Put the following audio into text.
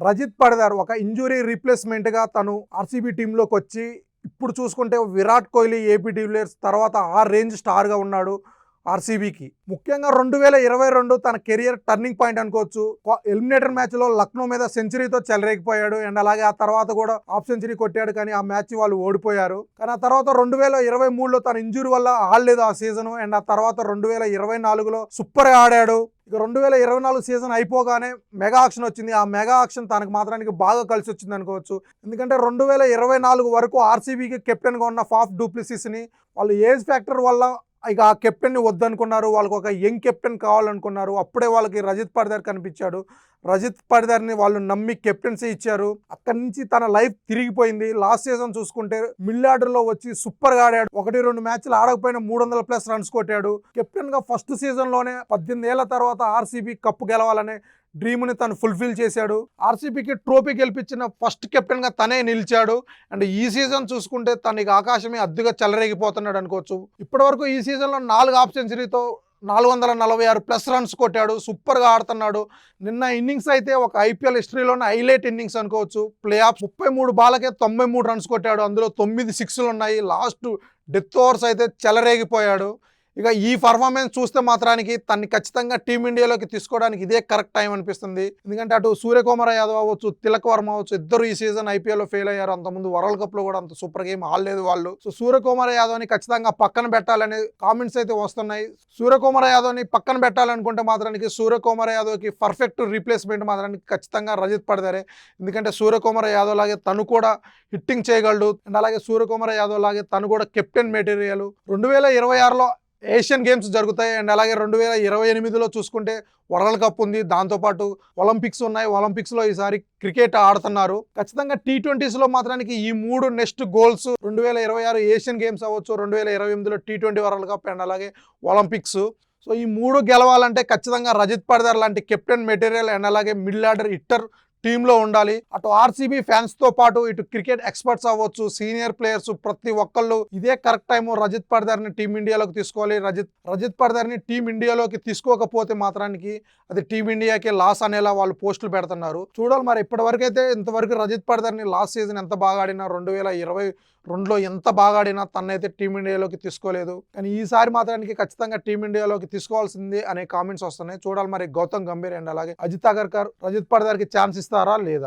రజిత్ పడిదార్ ఒక ఇంజురీ రీప్లేస్మెంట్గా తను ఆర్సీబీ టీంలోకి వచ్చి ఇప్పుడు చూసుకుంటే విరాట్ కోహ్లీ ఏపీ డివిలియర్స్ తర్వాత ఆ రేంజ్ స్టార్గా ఉన్నాడు ఆర్సీబీకి. ముఖ్యంగా 2022 తన కెరియర్ టర్నింగ్ పాయింట్ అనుకోవచ్చు. ఎలిమినేటర్ మ్యాచ్లో లక్నో మీద సెంచరీతో చెలరేగిపోయాడు. అండ్ అలాగే ఆ తర్వాత కూడా హాఫ్ సెంచరీ కొట్టాడు, కానీ ఆ మ్యాచ్ వాళ్ళు ఓడిపోయారు. కానీ ఆ తర్వాత 2023లో తన ఇంజురీ వల్ల ఆడలేదు ఆ సీజను. అండ్ ఆ తర్వాత 2024లో సూపర్ ఆడాడు. ఇక 2024 సీజన్ అయిపోగానే మెగా ఆక్షన్ వచ్చింది. ఆ మెగా ఆక్షన్ తనకు మాత్రానికి బాగా కలిసి వచ్చింది అనుకోవచ్చు. ఎందుకంటే 2024 వరకు ఆర్సీబీకి కెప్టెన్గా ఉన్న ఫాఫ్ డూప్లెసిస్ని వాళ్ళు ఏజ్ ఫ్యాక్టర్ వల్ల ఇక ఆ కెప్టెన్ని వద్దనుకున్నారు. వాళ్ళకి ఒక యంగ్ కెప్టెన్ కావాలనుకున్నారు. అప్పుడే వాళ్ళకి రజిత్ పడిదార్ కనిపించాడు. రజిత్ పడిదార్ని వాళ్ళు నమ్మి కెప్టెన్సీ ఇచ్చారు. అక్కడి నుంచి తన లైఫ్ తిరిగిపోయింది. లాస్ట్ సీజన్ చూసుకుంటే మిడిల్ ఆర్డర్లో వచ్చి సూపర్గా ఆడాడు. 1-2 మ్యాచ్లు ఆడకపోయినా 300+ రన్స్ కొట్టాడు. కెప్టెన్గా ఫస్ట్ సీజన్లోనే 18 ఏళ్ల తర్వాత ఆర్సీబీ కప్పు గెలవాలనే డ్రీమ్ని తను ఫుల్ఫిల్ చేశాడు. ఆర్సీబీకి ట్రోఫీ గెలిపించిన ఫస్ట్ కెప్టెన్గా తనే నిలిచాడు. అండ్ ఈ సీజన్ చూసుకుంటే తనకి ఆకాశమే అద్దుగా చెలరేగిపోతున్నాడు అనుకోవచ్చు. ఇప్పటివరకు ఈ సీజన్లో 4 హాఫ్ సెంచరీతో 446+ రన్స్ కొట్టాడు. సూపర్గా ఆడుతున్నాడు. నిన్న ఇన్నింగ్స్ అయితే ఒక ఐపీఎల్ హిస్టరీలోనే హైలైట్ ఇన్నింగ్స్ అనుకోవచ్చు. ప్లే ఆఫ్ 33 బాలకే 93 రన్స్ కొట్టాడు. అందులో 9 సిక్స్లు ఉన్నాయి. లాస్ట్ డెత్ ఓవర్స్ అయితే చెలరేగిపోయాడు. ఇక ఈ పర్ఫార్మెన్స్ చూస్తే మాత్రానికి తన్ని ఖచ్చితంగా టీమిండియాలోకి తీసుకోవడానికి ఇదే కరెక్ట్ టైం అనిపిస్తుంది. ఎందుకంటే అటు సూర్యకుమార్ యాదవ్ అవ్వచ్చు, తిలక్ వర్మ అవ్వచ్చు, ఇద్దరు ఈ సీజన్ ఐపీఎల్లో ఫెయిల్ అయ్యారు. అంతకుముందు వరల్డ్ కప్లో కూడా అంత సూపర్ గేమ్ ఆడలేదు వాళ్ళు. సో సూర్యకుమార్ యాదవ్ని ఖచ్చితంగా పక్కన పెట్టాలనే కామెంట్స్ అయితే వస్తున్నాయి. సూర్యకుమార్ యాదవ్ని పక్కన పెట్టాలనుకుంటే మాత్రానికి సూర్యకుమార్ యాదవ్కి పర్ఫెక్ట్ రీప్లేస్మెంట్ మాత్రానికి ఖచ్చితంగా రజిత్ పడిదారే. ఎందుకంటే సూర్యకుమార్ యాదవ్ లాగే తను కూడా హిట్టింగ్ చేయగలడు. అండ్ అలాగే సూర్యకుమార్ యాదవ్ లాగే తను కూడా కెప్టెన్ మెటీరియల్. 2026లో ఏషియన్ గేమ్స్ జరుగుతాయి. అండ్ అలాగే 2028లో చూసుకుంటే వరల్డ్ కప్ ఉంది. దాంతోపాటు ఒలింపిక్స్ ఉన్నాయి. ఒలింపిక్స్లో ఈసారి క్రికెట్ ఆడుతున్నారు. ఖచ్చితంగా T20స్లో మాత్రానికి ఈ 3 నెక్స్ట్ గోల్స్ 2026 ఏషియన్ గేమ్స్ అవ్వచ్చు, 2028లో T20 వరల్డ్ కప్ అండ్ అలాగే ఒలింపిక్స్. సో ఈ 3 గెలవాలంటే ఖచ్చితంగా రజిత్ పడిదార్ లాంటి కెప్టెన్ మెటీరియల్ అండ్ అలాగే మిడిల్ ఆర్డర్ హిట్టర్ టీంలో ఉండాలి. అటు ఆర్సీబీ ఫ్యాన్స్తో పాటు ఇటు క్రికెట్ ఎక్స్పర్ట్స్ అవ్వచ్చు, సీనియర్ ప్లేయర్స్ ప్రతి ఒక్కళ్ళు ఇదే కరెక్ట్ టైము రజిత్ పడిదార్ని టీమిండియాలోకి తీసుకోవాలి. రజిత్ పడిదార్ని టీమిండియాలోకి తీసుకోకపోతే మాత్రానికి అది టీమిండియాకే లాస్ అనేలా వాళ్ళు పోస్టులు పెడుతున్నారు. చూడాలి మరి. ఇప్పటివరకు అయితే ఇంతవరకు రజిత్ పడిదార్ని లాస్ట్ సీజన్ ఎంత బాగా ఆడినా, 2022లో ఎంత బాగా ఆడినా తనైతే టీమిండియాలోకి తీసుకోలేదు. కానీ ఈసారి మాత్రానికి ఖచ్చితంగా టీమిండియాలోకి తీసుకోవాల్సింది అనే కామెంట్స్ వస్తున్నాయి. చూడాలి మరి. గౌతమ్ గంభీర్ అండ్ అలాగే అజిత్ అగర్కర్ రజిత్ పడిదార్కి ఛాన్స్ ఇస్తారా లేదా?